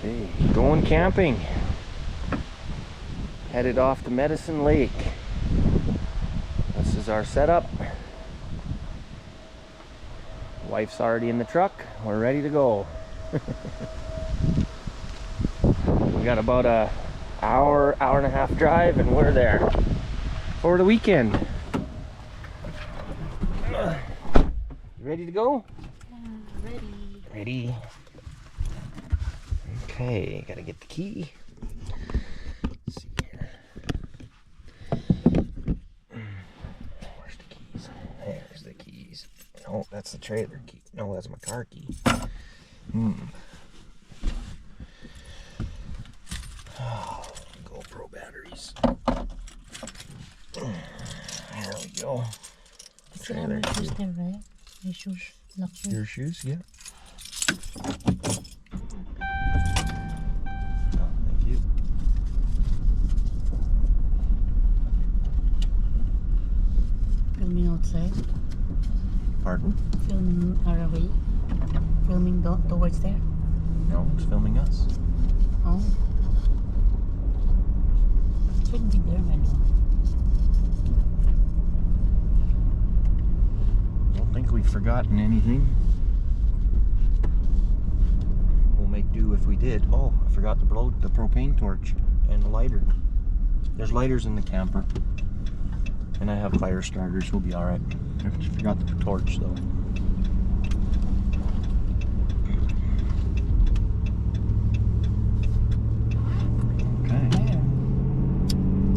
Okay, going camping. Headed off to Medicine Lake. This is our setup. Wife's already in the truck. We're ready to go. We got about an hour and a half drive and we're there for the weekend. You ready to go? Ready. Ready. Okay, gotta get the key. Let's see here. Where's the keys? There's the keys. No, that's the trailer key. No, that's my car key. Oh, GoPro batteries. There we go. Trailer key. There, right? My shoes. Your shoes? Yeah. Filming outside. Pardon? Filming our way. Filming towards there. No, it's filming us. Oh. It shouldn't be there, man. Don't think we've forgotten anything. We'll make do if we did. Oh, I forgot to blow the propane torch and the lighter. There's lighters in the camper. And I have fire starters, we'll be alright. I forgot the torch though. Okay.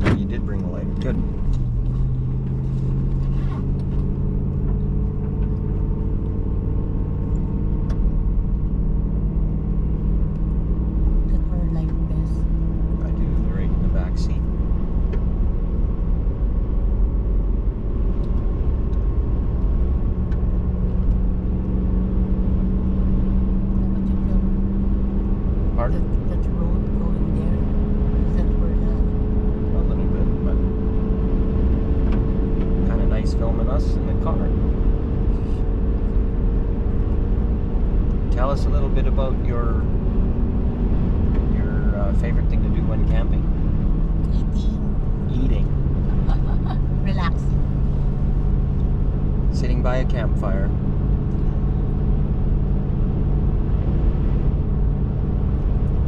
Oh, you did bring the lighter. Good. That are like this. I do, they're right in the back seat. Pardon? That road going there. Is that where the... A little bit, but kind of nice filming us in the car. Tell us a little bit about your favorite thing to do when camping. Eating. Eating. Relaxing. Sitting by a campfire.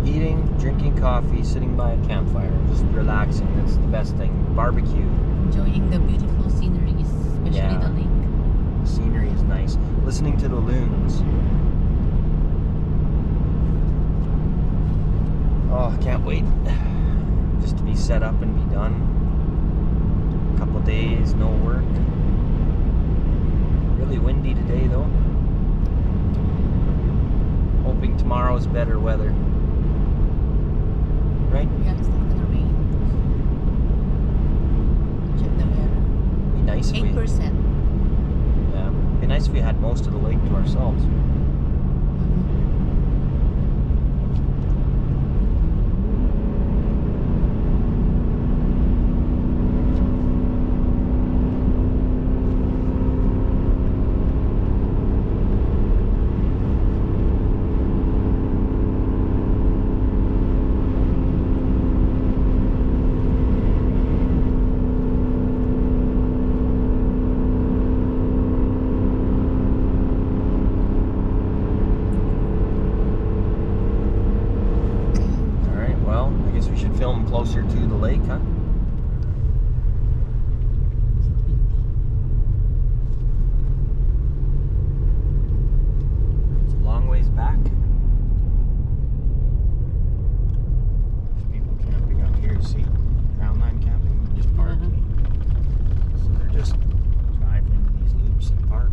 Eating, drinking coffee, sitting by a campfire, just relaxing. That's the best thing. Barbecue. Enjoying the beautiful sceneries, especially Yeah. the lake. The scenery is nice. Listening to the loons. Oh, I can't wait just to be set up and be done. A couple days, no work. Really windy today though. Hoping tomorrow's better weather. Right? Yeah, it's not gonna rain. Check the weather. Be nice if 8%. yeah. Be nice if we had most of the lake to ourselves. Film closer to the lake, huh? It's a long ways back. There's people camping out here, see? Ground line camping, just park. So they're just driving into these loops and park.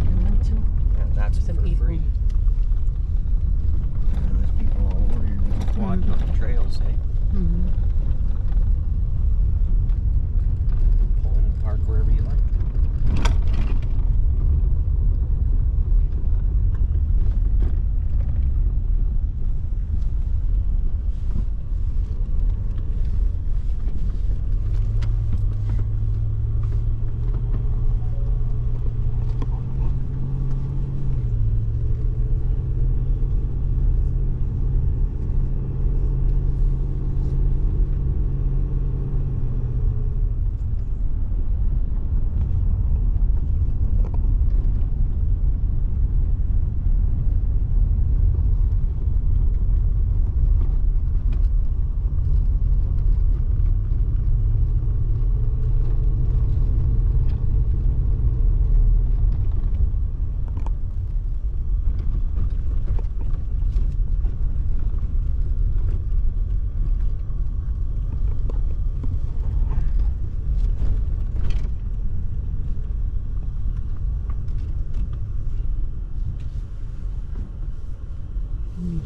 You want to? And that's Some for people. free. And there's people all over here walking up the trails, eh? Pull in and park wherever you like. Mute.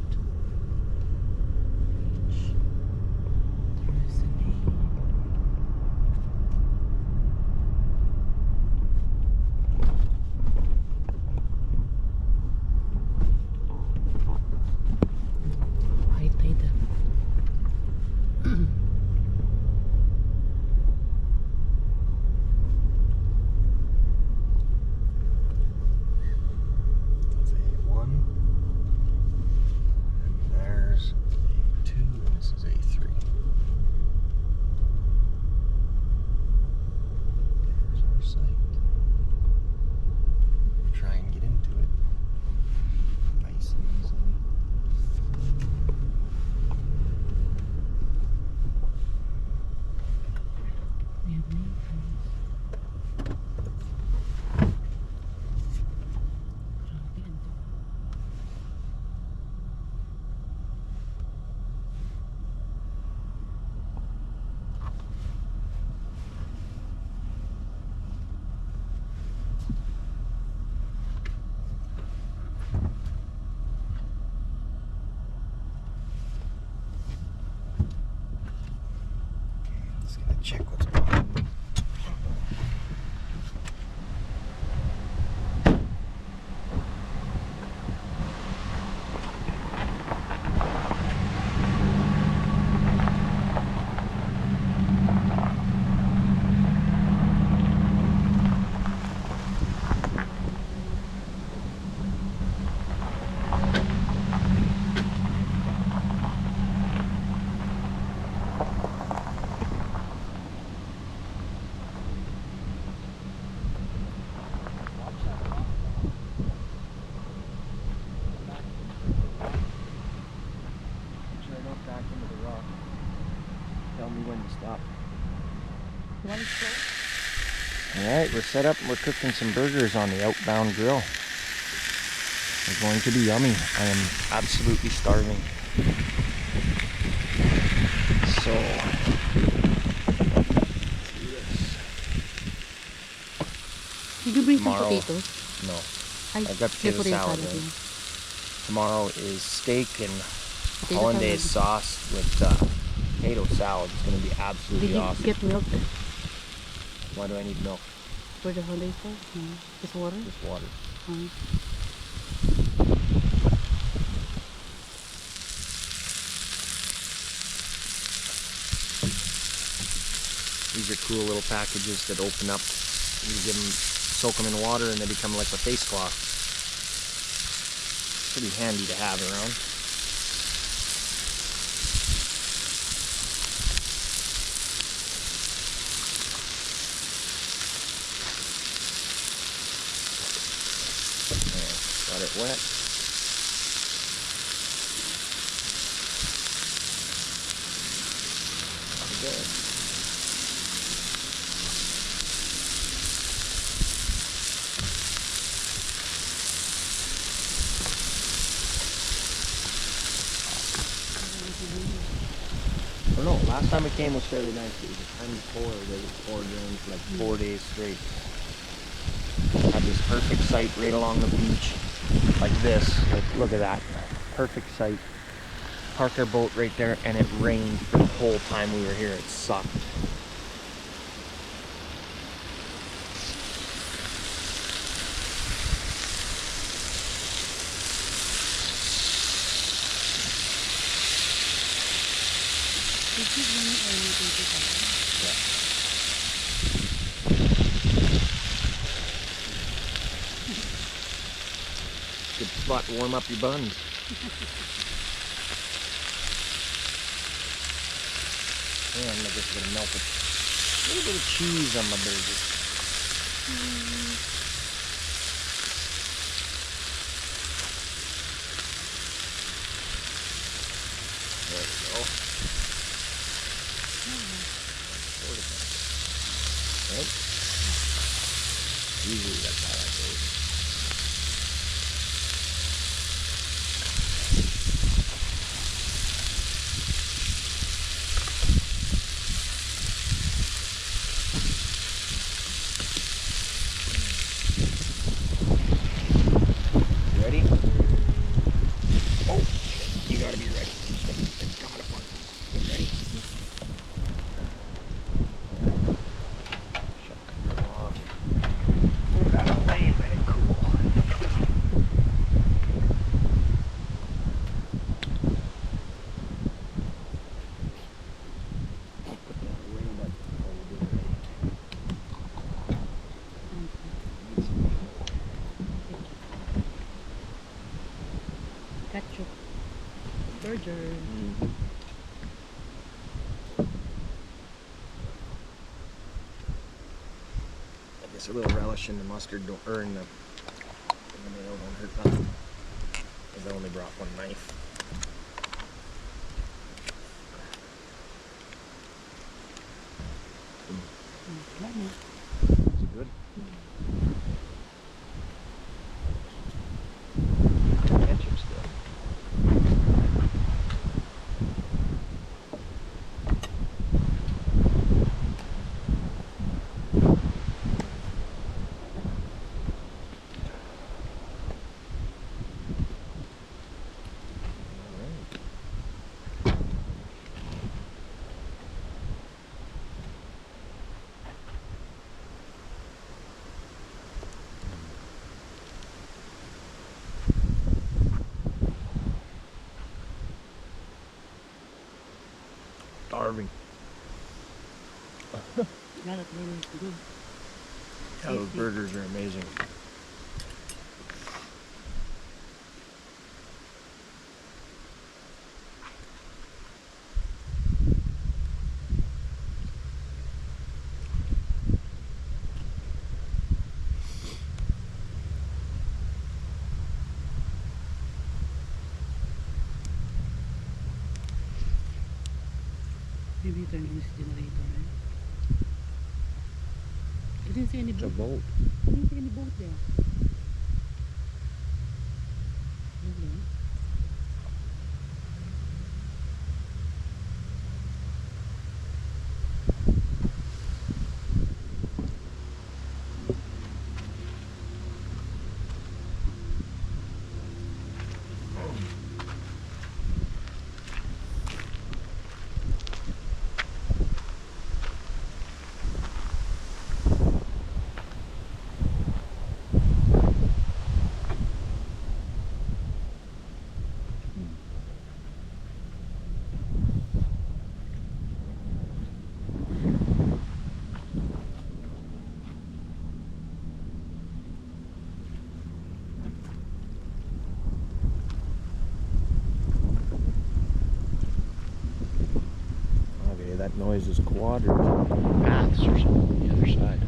High tide. That's A1. And there's A2, and this is A3. There's our site. Try and get into it. Nice and easily. We have name tags. Grabe, ang tagal. Just gonna check what's behind me. Try not back into the rock. Tell me when to stop. One slow. Alright, we're set up and we're cooking some burgers on the outbound grill. They're going to be yummy. I am absolutely starving. So, let's do this. Did you bring some Tomorrow. potatoes? No, Ay, I've got may potato salad, yun. right? Tomorrow is steak and Potato hollandaise salad. sauce with potato salad. It's going to be Did absolutely you awesome. get milk Why do I need milk? for the holiday sauce? No. Just water? Just water. These are cool little packages that open up. You give them, soak them in water, and they become like a face cloth. Pretty handy to have around. There, got it wet. Good. I don't know, last time it came was fairly nice. It was a time before they poured rain for like 4 days straight. Had this perfect site right along the beach, like this. Like, look at that, perfect site. Park our boat right there, and it rained for the whole time we were here. It sucked. Did you bring anything to that? Good spot to warm up your buns. And I guess I'm gonna melt a little bit of cheese on my burger. There we go. Right? Usually that's how that goes. Ketchup. Burger. I guess a little relish in the mustard don't earn the mayo don't hurt nothing. Because I only brought one knife. Is it good? Ketchup's good. Starving. Yeah, that really is good. Yeah, those burgers are amazing. Maybe turn on this generator, right? I didn't see any It's a boat. boat. I didn't see any boat there. Lovely. Okay, that noise is quadrant paths or something on the other side.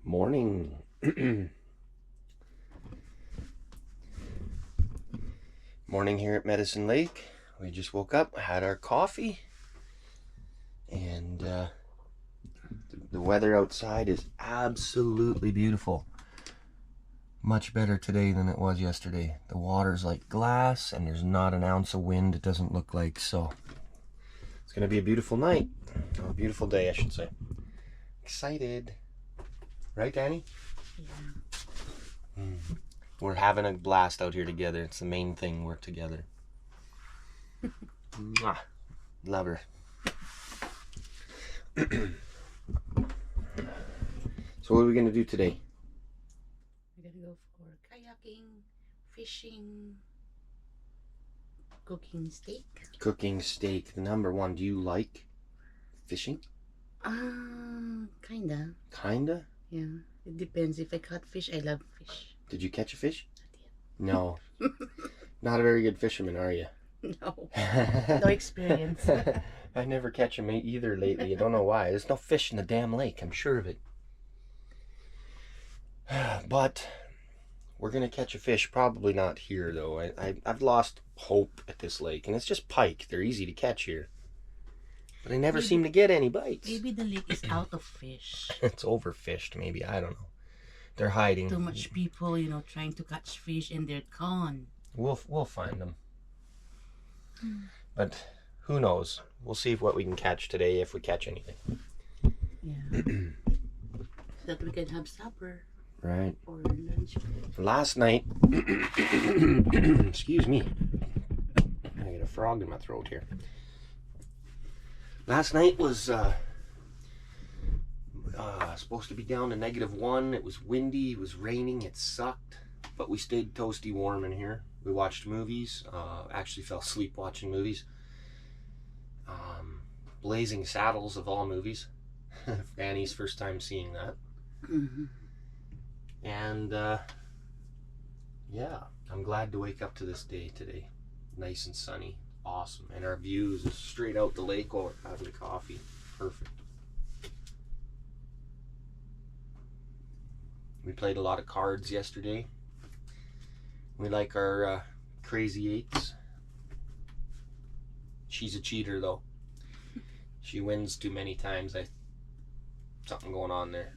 Morning. Morning here at Medicine Lake. We just woke up, had our coffee, and the weather outside is absolutely beautiful. Much better today than it was yesterday. The water's like glass and there's not an ounce of wind, it doesn't look like, so it's gonna be a beautiful night. A beautiful day, I should say. Excited. Right, Danny? Yeah. We're having a blast out here together. It's the main thing, we're together. Mwah. Love her. So what are we gonna do today? We're gonna go for kayaking, fishing, cooking steak. Cooking steak. The number one. Do you like fishing? Kinda. Kinda? Yeah. It depends. If I caught fish, I love fish. Did you catch a fish? Not No. Not a very good fisherman, are you? yet. No. No experience. I never catch them either lately. I don't know why. There's no fish in the damn lake. I'm sure of it. But we're gonna catch a fish. Probably not here though. I've lost hope at this lake, and it's just pike. They're easy to catch here, but I never seem to get any bites. Maybe the lake is out of fish. It's overfished, maybe. I don't know. They're hiding. Too much people, trying to catch fish, and they're gone. We'll find them. But who knows? We'll see what we can catch today, if we catch anything. Yeah. So that we can have supper. Right. Or lunch. Last night, Excuse me. I get a frog in my throat here. Last night was supposed to be down to -1. It was windy, it was raining, it sucked. But we stayed toasty warm in here. We watched movies. Actually fell asleep watching movies. Blazing Saddles of all movies. Fanny's first time seeing that. Mm-hmm. And yeah, I'm glad to wake up to this day today. Nice and sunny. Awesome. And our views is straight out the lake while we're having coffee. Perfect. We played a lot of cards yesterday. We like our crazy eights. She's a cheater though. She wins too many times. Something going on there.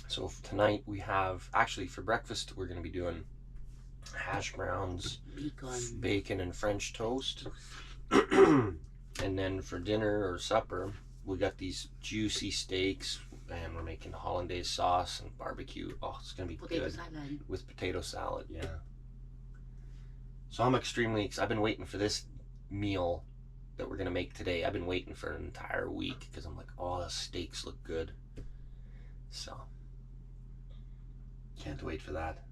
So tonight we have, actually for breakfast, we're going to be doing hash browns, bacon and French toast. And then for dinner or supper, we got these juicy steaks, and we're making hollandaise sauce and barbecue. Oh, it's going to be good. Salad. With potato salad, yeah. So I'm extremely excited. I've been waiting for this meal that we're going to make today. I've been waiting for an entire week because I'm like, oh, the steaks look good. So, can't wait for that.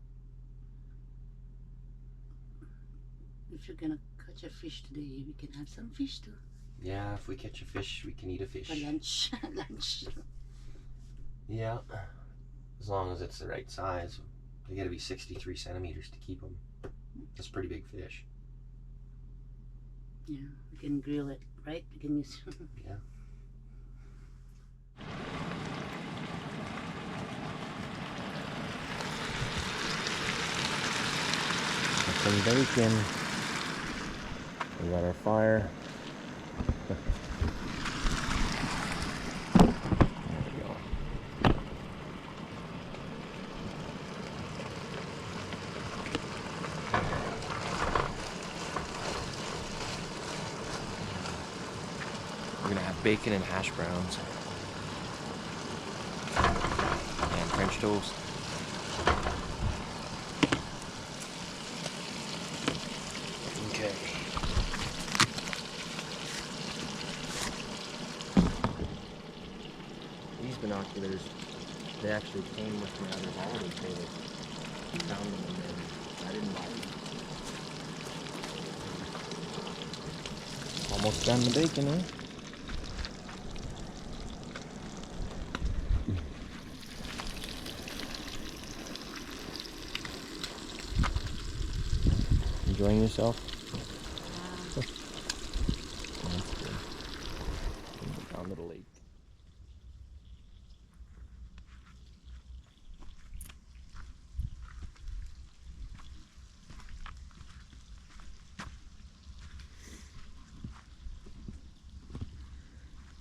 If you're gonna catch a fish today, we can have some fish too. Yeah, if we catch a fish, we can eat a fish. For lunch. Lunch. Yeah, as long as it's the right size. They gotta be 63 centimeters to keep them. That's a pretty big fish. Yeah, we can grill it, right? We can use. Yeah. Some bacon. We got our fire. There we go. We're gonna have bacon and hash browns and French toast. Okay. These binoculars, they actually came with my other holiday trailer. Found them in there. I didn't buy them. Almost done the bacon, eh? Enjoying yourself? That's good. Down to the lake.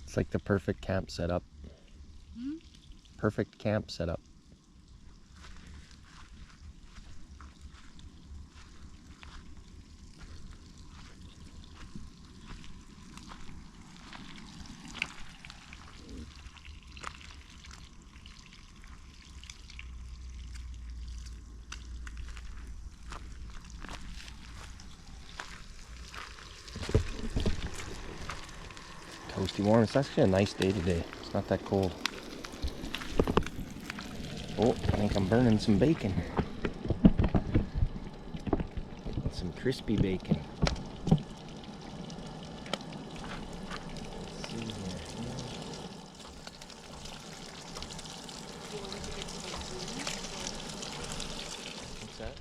It's like the perfect camp setup. Perfect camp setup. Toasty warm. It's actually a nice day today. It's not that cold. Oh, I think I'm burning some bacon. Some crispy bacon. Let's see here. What's that?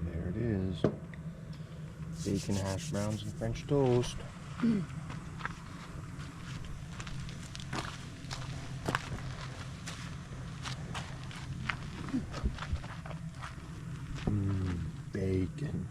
There it is. Bacon, hash browns, and French toast. Bacon.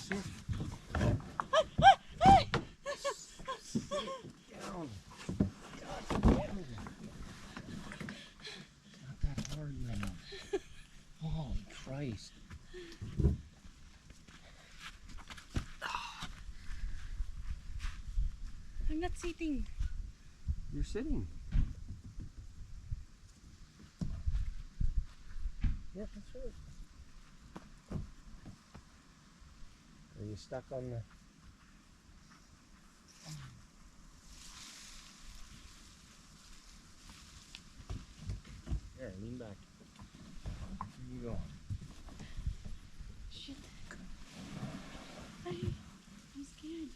Sit down. God damn it. Not that hard, man. Holy Christ. I'm not sitting. You're sitting. Yeah, that's right. Are you stuck on the... There, lean back. There you go. Shit. I'm scared.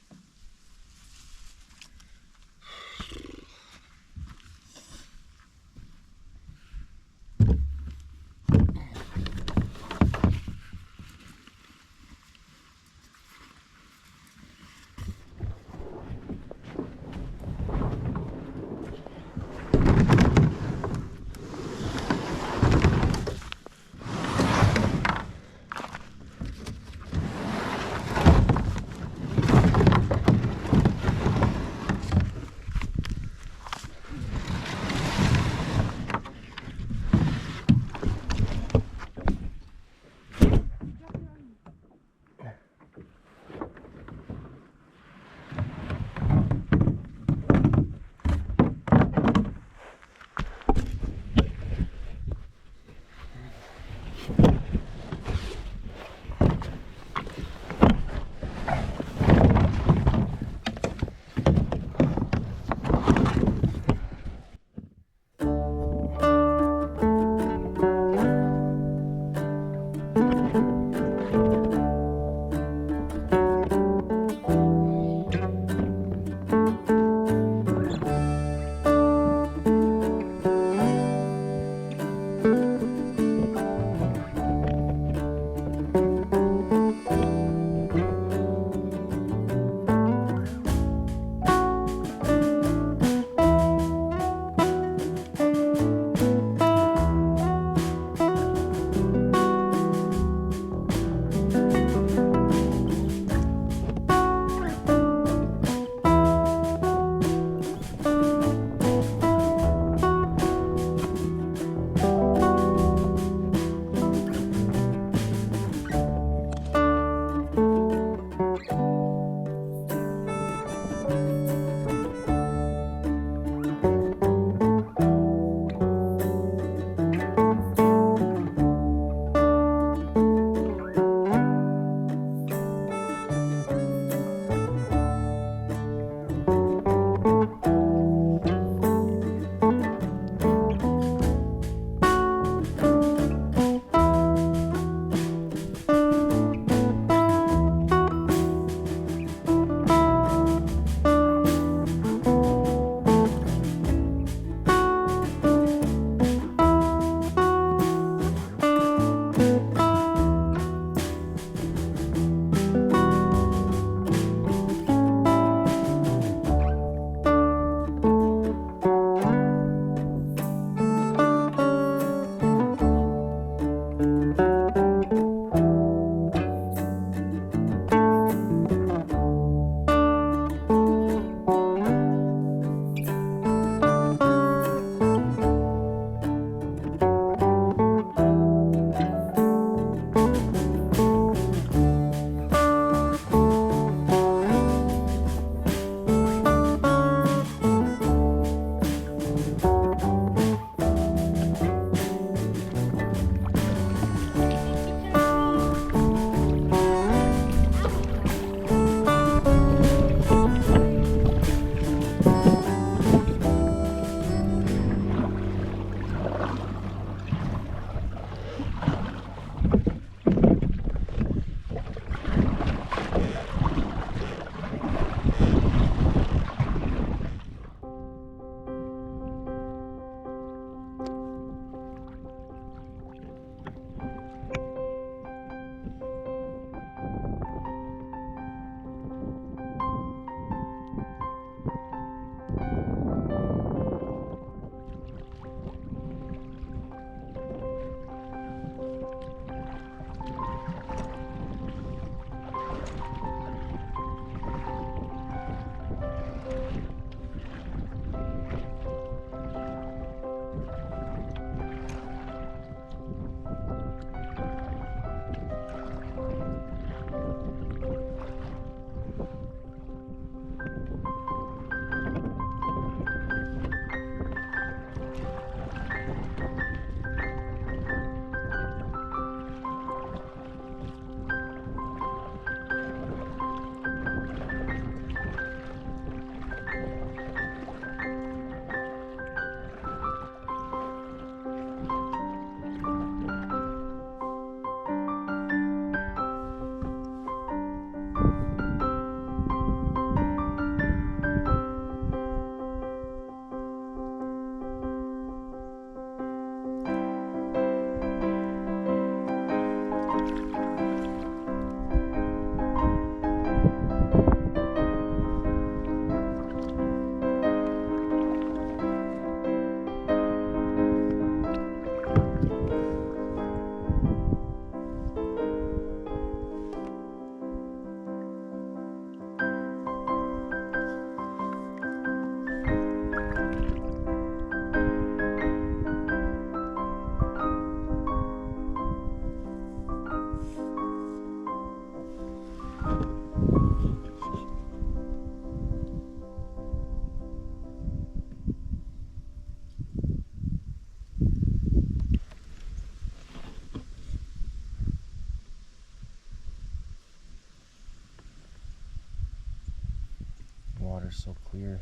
water's so clear.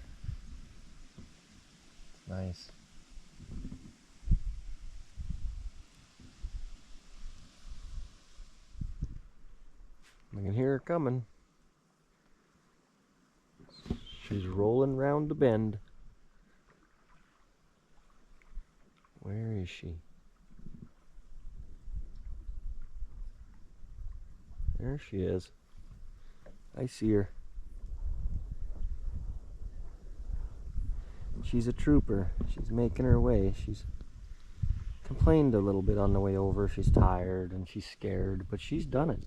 It's nice. I can hear her coming. She's rolling round the bend. Where is she? There she is. I see her. She's a trooper. She's making her way. She's complained a little bit on the way over. She's tired and she's scared, but she's done it.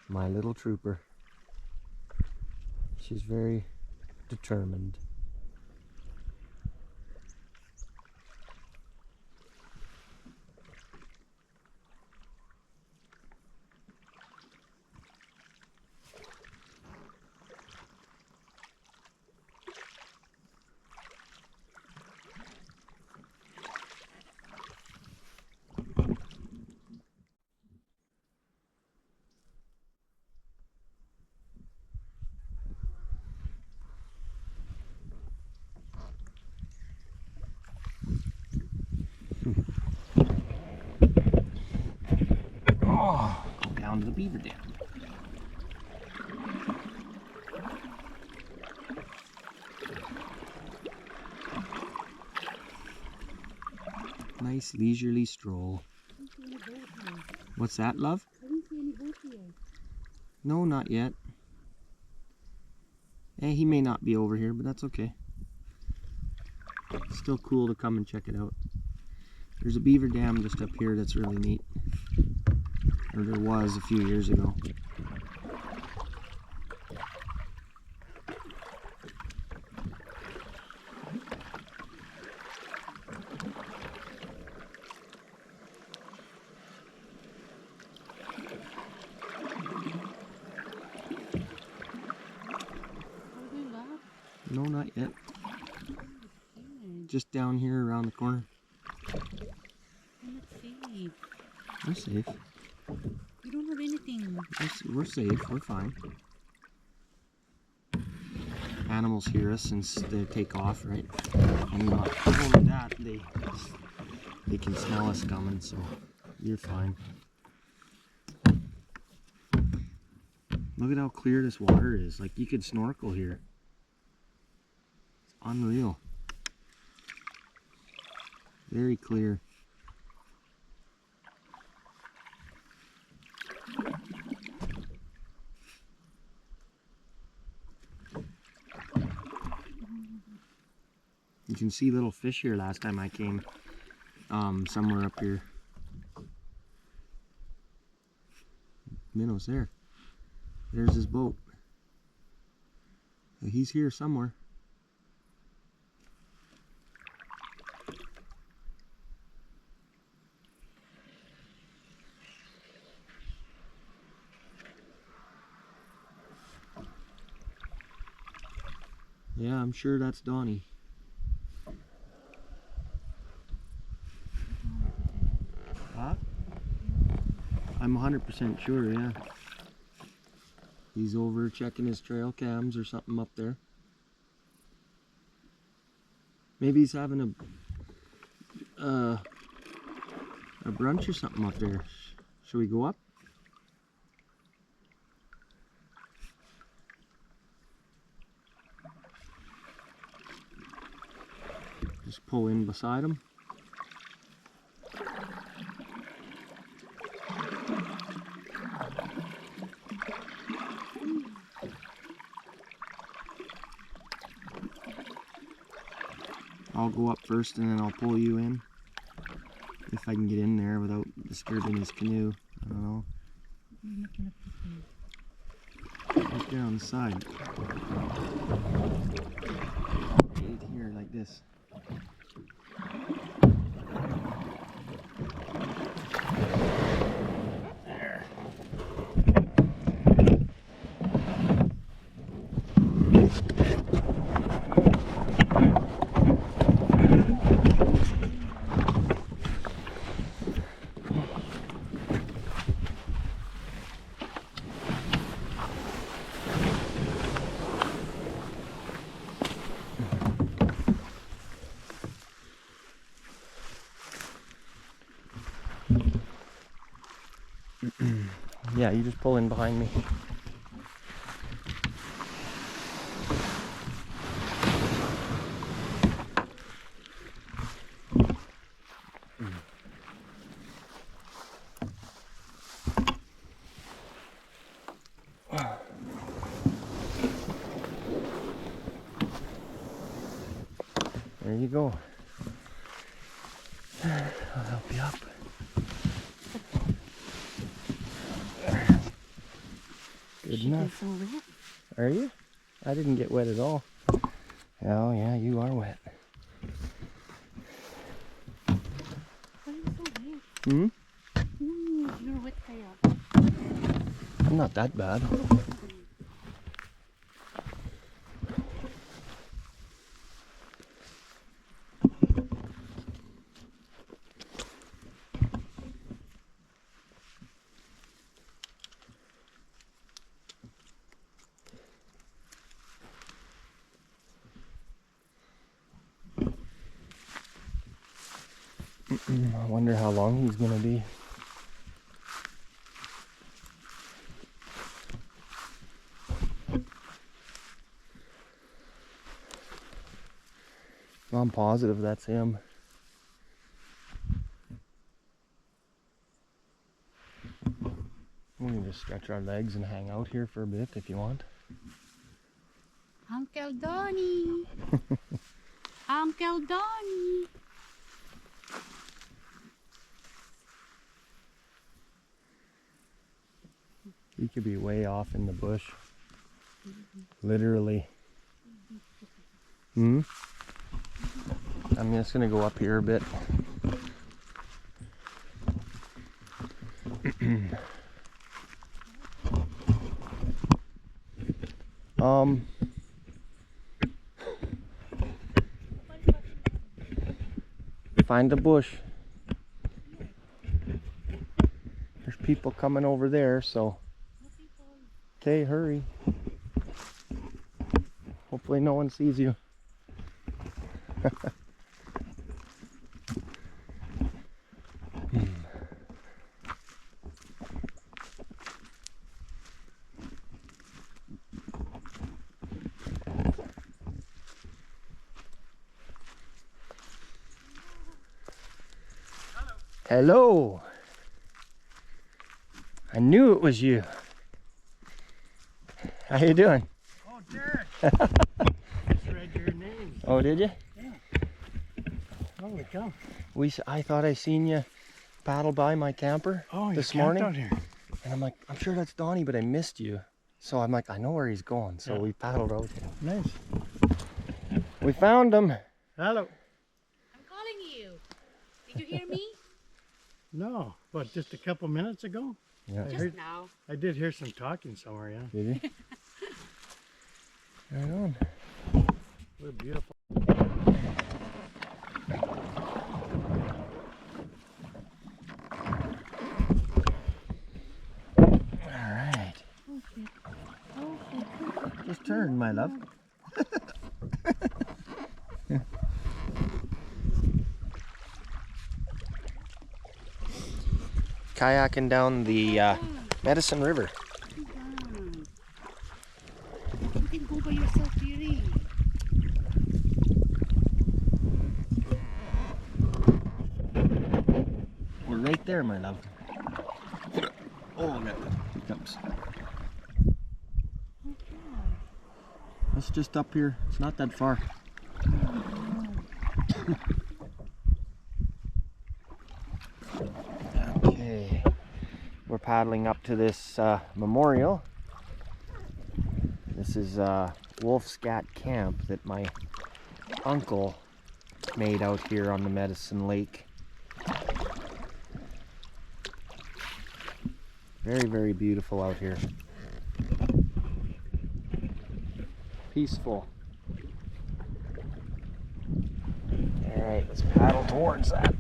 My little trooper. She's very determined. Oh, go down to the beaver dam. Nice leisurely stroll. What's that, love? I didn't see any boat here. No, not yet. He may not be over here, but that's okay. It's still cool to come and check it out. There's a beaver dam just up here that's really neat. Or there was a few years ago. No, not yet. Just down here around the corner. I'm not safe. We're safe. We don't have anything. We're safe. We're fine. Animals hear us and they take off, right? And not only that, they can smell us coming, so you're fine. Look at how clear this water is. Like, you could snorkel here. It's unreal. Very clear. You can see little fish here last time I came, somewhere up here. Minnow's there. There's his boat. He's here somewhere. Yeah, I'm sure that's Donnie. Huh? I'm 100% sure, yeah. He's over checking his trail cams or something up there. Maybe he's having a brunch or something up there. Should we go up? Just pull in beside him. I'll go up first and then I'll pull you in. If I can get in there without disturbing his canoe. I don't know. Right there on the side. Right here like this. There. Yeah, you just pull in behind me. There you go. I'll help you up. Good enough. So wet. Are you? I didn't get wet at all. Oh yeah, you are wet. Why are you so wet? Hmm? You're wet kaya. I'm not that bad. I wonder how long he's gonna be. I'm positive that's him. We can just stretch our legs and hang out here for a bit if you want. Uncle Donnie. Uncle Donnie. He could be way off in the bush. Literally. Hmm? I'm just gonna go up here a bit. Find a bush. There's people coming over there, so. Okay, hurry. Hopefully no one sees you. Hello. I knew it was you. How you doing? Oh, Derek. Just read your name. Oh, did you? Yeah. Holy cow. I thought I seen you paddle by my camper this morning. Out here. And I'm like, I'm sure that's Donnie, but I missed you. So I'm like, I know where he's going. So we paddled out here. Nice. We found him. Hello. I'm calling you. Did you hear me? No, but just a couple minutes ago? Yeah. Just now. I did hear some talking somewhere, yeah. Did you? Right on. What a beautiful. Alright. Just turn, my love. Kayaking down the Medicine River. You can go by yourself, dearie. We're right there, my love. Oh, I got the hiccups. It's just up here. It's not that far. Okay. We're paddling up to this memorial. This is Wolfscat Camp that my uncle made out here on the Medicine Lake. Very, very beautiful out here. Peaceful. Alright, let's paddle towards that.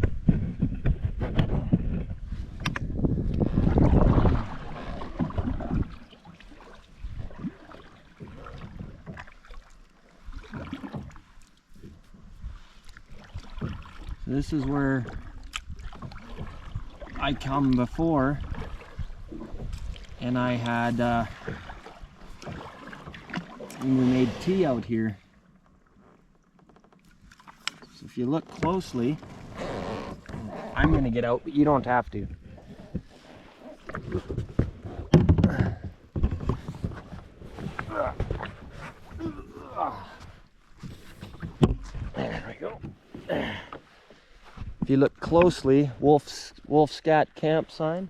This is where I come before. and I had we made tea out here. So if you look closely, I'm gonna get out, but you don't have to. There we go. If you look closely, Wolf Scat camp sign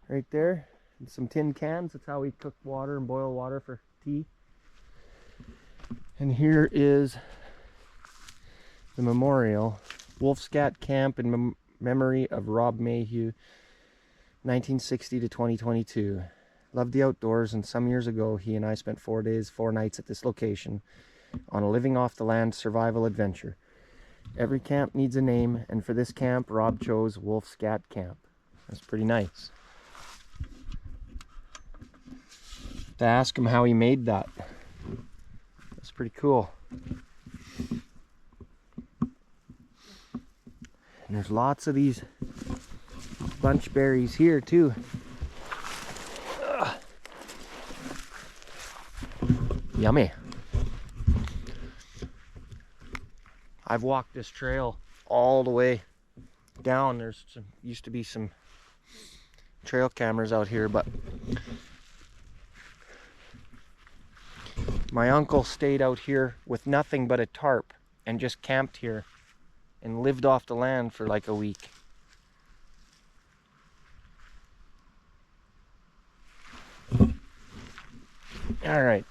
right there, and some tin cans. That's how we cook water and boil water for tea. And here is the memorial, Wolf Scat Camp in memory of Rob Mayhew, 1960 to 2022. Loved the outdoors, and some years ago he and I spent 4 days, 4 nights at this location on a living off the land survival adventure. Every camp needs a name, and for this camp Rob chose Wolf Scat Camp. That's pretty nice. To ask him how he made that. That's pretty cool. And there's lots of these bunch berries here too. Ugh. Yummy. I've walked this trail all the way down. There's used to be some trail cameras out here, but my uncle stayed out here with nothing but a tarp and just camped here and lived off the land for like a week. All right.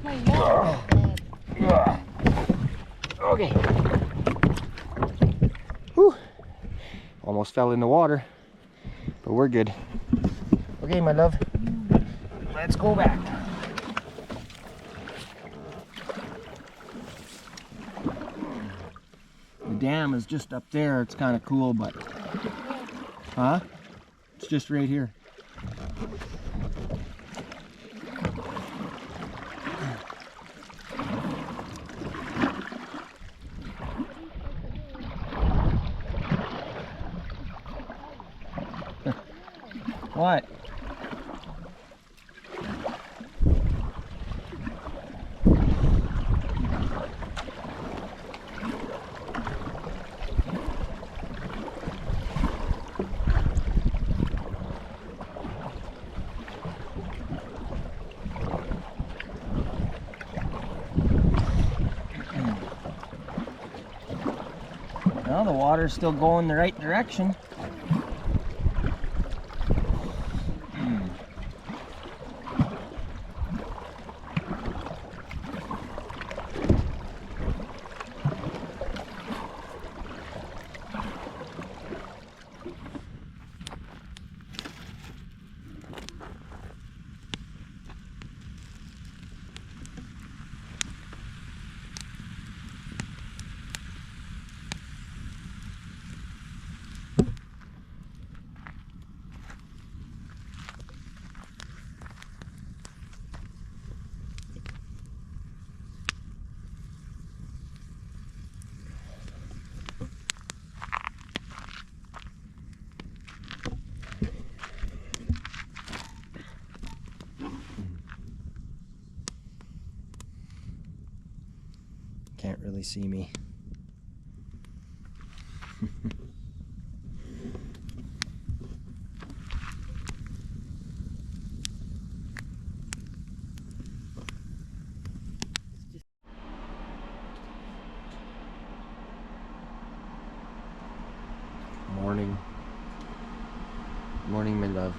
My love. Okay. Whew. Almost fell in the water, but we're good. Okay, my love. Let's go back. The dam is just up there. It's kind of cool, but huh? It's just right here. What? Well, the water's still going the right direction. Can't really see me. Morning. Morning, my love.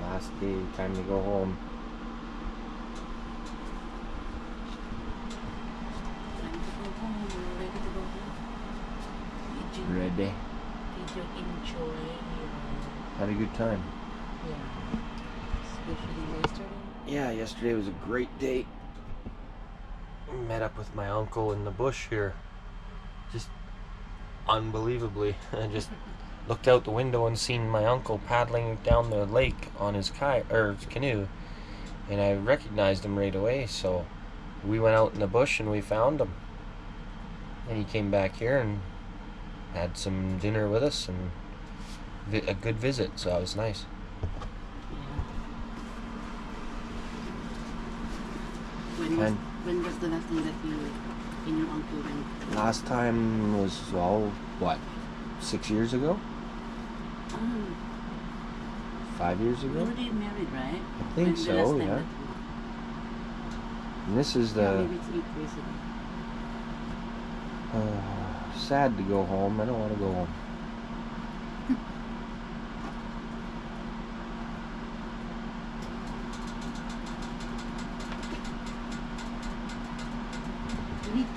Last day, time to go home. Ready? Did you enjoy your... Had a good time. Yeah. Especially yesterday? Yeah, yesterday was a great day. Met up with my uncle in the bush here. Just unbelievably. I just looked out the window and seen my uncle paddling down the lake on his canoe, and I recognized him right away, so we went out in the bush and we found him. And he came back here and had some dinner with us and a good visit, so it was nice. Yeah. When was the last time that you and your uncle went? Last time was, 6 years ago? Oh, 5 years you ago? already married, right? I think When the so, last time yeah. that And this is you- yeah, the maybe it's 8 years ago. sad to go home. I don't want to go home.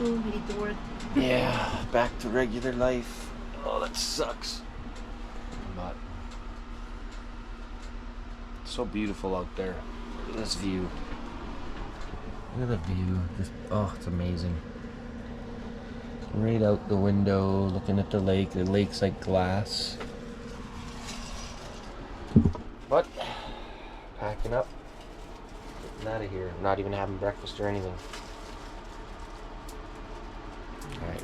You need to work. Yeah, back to regular life. Oh, that sucks. But it's so beautiful out there. Look at this view. Look at the view. Just, oh, it's amazing. Right out the window, looking at the lake. The lake's like glass. But packing up, getting out of here. I'm not even having breakfast or anything. All right.